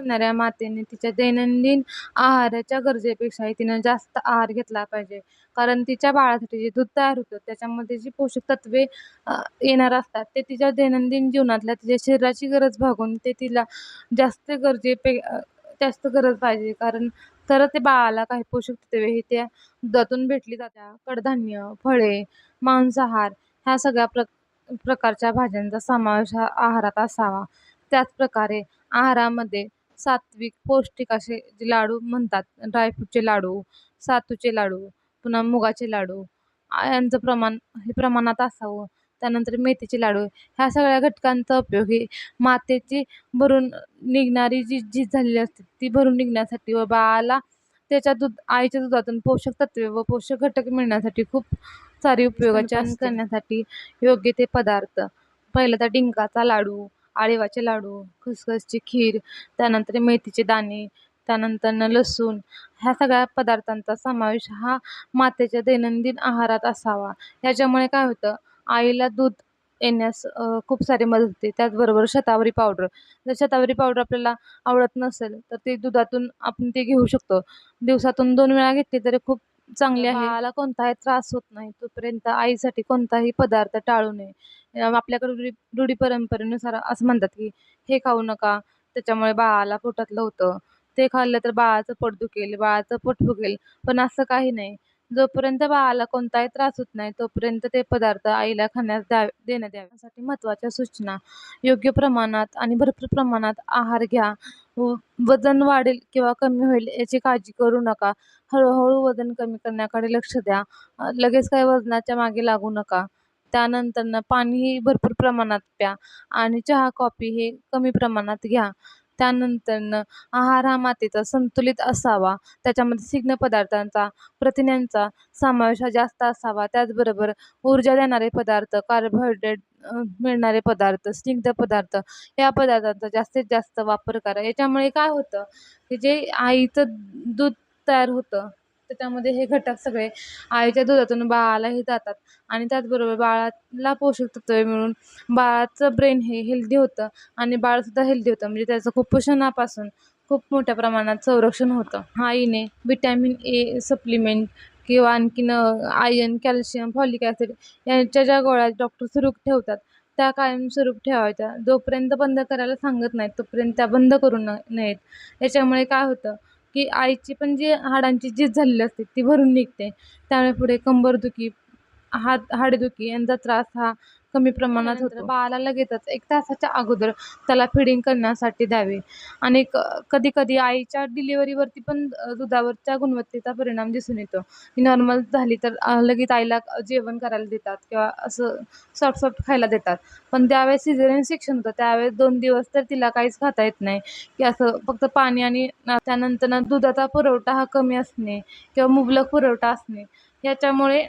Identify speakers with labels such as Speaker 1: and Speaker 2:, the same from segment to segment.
Speaker 1: करणाऱ्या मातेने तिच्या दैनंदिन आहाराच्या गरजेपेक्षाही तिनं जास्त आहार घेतला पाहिजे. कारण तिच्या बाळासाठी जे दूध तयार होतं त्याच्यामध्ये जी पोषक तत्वे येणार असतात ते तिच्या दैनंदिन जीवनातल्या तिच्या शरीराची गरज भागून ते तिला जास्त जास्त गरज पाहिजे. कारण तर ते बाळाला काही पोषक तत्वे हे त्या दुधातून भेटली जातात. कडधान्य, फळे, मांसाहार ह्या सगळ्या प्रकारच्या भाज्यांचा समावेश हा आहारात असावा. त्याचप्रकारे आहारामध्ये सात्विक, पौष्टिक असे जे लाडू म्हणतात, ड्रायफ्रूटचे लाडू, सातूचे लाडू, पुन्हा मुगाचे लाडू यांचं प्रमाण हे प्रमाणात असावं. त्यानंतर मेथीचे लाडू ह्या सगळ्या घटकांचा उपयोग हे मातेची भरून निघणारी जी झीज झालेली असते ती भरून निघण्यासाठी व बाळाला त्याच्या आईच्या दुधातून पोषक तत्वे व पोषक घटक मिळण्यासाठी खूप सारी उपयोगाचे करण्यासाठी योग्य ते पदार्थ. पहिलं तर डिंकाचा लाडू, आळीवाचे लाडू, खसखसची खीर, त्यानंतर मेथीचे दाणे, त्यानंतर लसूण ह्या सगळ्या पदार्थांचा समावेश हा मातेच्या दैनंदिन आहारात असावा. याच्यामुळे काय होतं, आईला दूध येण्यास खूप सारी मदत होते. त्याचबरोबर शतावरी पावडर, जर शतावरी पावडर आपल्याला आवडत नसेल तर ते दुधातून आपण ते घेऊ शकतो. दिवसातून 2 वेळा घेतली तरी खूप चांगली आहे. बाळाला कोणताही त्रास होत नाही तोपर्यंत आईसाठी कोणताही पदार्थ टाळू नये. आपल्याकडे रूढी परंपरेनुसार असं म्हणतात की हे खाऊ नका, त्याच्यामुळे बाळाला पोटातलं होतं, ते खाल्लं तर बाळाचं पोट दुखेल, बाळाचं पोट फुगेल. पण असं काही नाही. जोपर्यंत बाळाला कोणताही त्रास होत नाही तोपर्यंत ते पदार्थ आईला खाण्यास देण्यात यावे. यासाठी महत्त्वाच्या सूचना: योग्य प्रमाणात आणि भरपूर प्रमाणात आहार घ्या. वजन वाढेल किंवा कमी होईल याची काळजी करू नका. हळूहळू वजन कमी करण्याकडे लक्ष द्या. लगेच काही वजनाच्या मागे लागू नका. त्यानंतर पाणीही भरपूर प्रमाणात प्या आणि चहा, कॉफी हे कमी प्रमाणात घ्या. त्यानंतर आहार हा मातेचा संतुलित असावा. त्याच्यामध्ये स्निग्ध पदार्थांचा, प्रथिनांचा समावेश हा जास्त असावा. त्याचबरोबर ऊर्जा देणारे पदार्थ, कार्बोहायड्रेट मिळणारे पदार्थ, स्निग्ध पदार्थ या पदार्थांचा जास्तीत जास्त वापर करा. याच्यामुळे काय होतं की जे आईचं दूध तयार होतं त्याच्यामध्ये हे घटक सगळे आईच्या दुधातून बाळालाही जातात आणि त्याचबरोबर बाळाला पोषक तत्वे मिळून बाळाचं ब्रेन हे हेल्दी होतं आणि बाळसुद्धा हेल्दी होतं. म्हणजे त्याचं कुपोषणापासून खूप मोठ्या प्रमाणात संरक्षण होतं. आईने व्हिटॅमिन ए सप्लिमेंट किंवा आणखीन आयर्न, कॅल्शियम, फॉलिक ॲसिड यांच्या ज्या गोळ्या डॉक्टर सुरू ठेवतात त्या कायमस्वरूपी ठेवायच्या. जोपर्यंत बंद करायला सांगत नाहीत तोपर्यंत त्या बंद करू नयेत. याच्यामुळे काय होतं की आईची पण जी हाडांची झीज झालेली असते ती भरून निघते. त्यामुळे पुढे कंबरदुखी, हाडदुखी यांचा त्रास हा कमी प्रमाणात होतो. बाळाला लगेचच 1 तासाच्या अगोदर त्याला फिडिंग करण्यासाठी द्यावे. आणि कधी कधी आईच्या डिलिव्हरीवरती पण दुधावरच्या गुणवत्तेचा परिणाम दिसून येतो. ही नॉर्मल झाली तर लगेच आईला जेवण करायला देतात किंवा असं सॉफ्ट सॉफ्ट खायला देतात. पण त्यावेळेस सिझेरियन सेक्शन होतं त्यावेळेस 2 दिवस तर तिला काहीच खाता येत नाही, की असं फक्त पाणी आणि त्यानंतर दुधाचा पुरवठा हा कमी असणे किंवा मुबलक पुरवठा असणे याच्यामुळे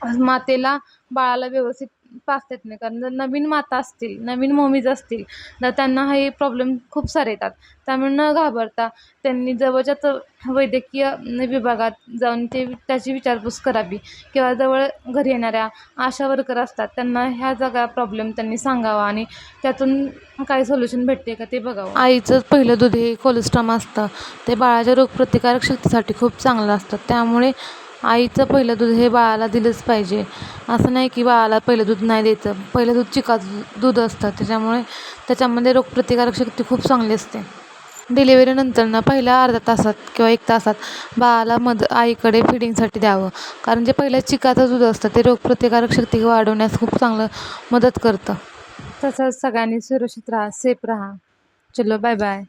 Speaker 1: मातेला बाळाला व्यवस्थित पाजता येत नाही. कारण जर नवीन माता असतील, नवीन मॉमीज असतील तर त्यांना हे प्रॉब्लेम खूप सारे येतात. त्यामुळे न घाबरता त्यांनी जवळच्याच वैद्यकीय विभागात जाऊन त्याची विचारपूस करावी किंवा जवळ घरी येणाऱ्या आशा वर्कर असतात त्यांना ह्या सगळा प्रॉब्लेम त्यांनी सांगावा आणि त्यातून काही सोल्युशन भेटते का ते बघावं. आईचं पहिलं दूध हे कोलेस्ट्रॉल असतं, ते बाळाच्या रोगप्रतिकारक शक्तीसाठी खूप चांगलं असतं. त्यामुळे आईचं पहिलं दूध हे बाळाला दिलंच पाहिजे. असं नाही की बाळाला पहिलं दूध नाही द्यायचं. पहिलं दूध चिकाचं दूध असतं त्याच्यामुळे त्याच्यामध्ये रोगप्रतिकारक शक्ती खूप चांगली असते. डिलिव्हरीनंतर पहिल्या अर्ध्या तासात किंवा 1 तासात बाळाला आईकडे फिडिंगसाठी द्यावं. कारण जे पहिलं चिकाचं दूध असतं ते रोगप्रतिकारक शक्ती वाढवण्यास खूप चांगलं मदत करतं. तसंच सगळ्यांनी सुरक्षित राहा, सेफ राहा. चलो बाय बाय.